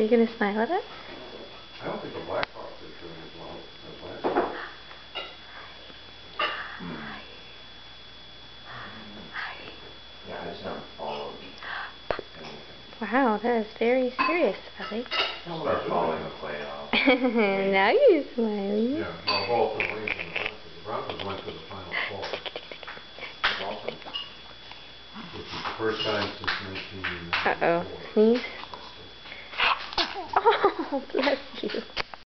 you going to smile at us? I don't think the Blackhawks are doing as well as last year. Yeah, I just haven't followed anything. Wow, that is very serious, Ellie. I'll start following the playoffs. Now you're smiling. Yeah, well, both the Wings and the Broncos. The Broncos went to the Final Four. That's awesome. Which is the first time since 1994. Uh-oh. Sneeze? Oh, bless you.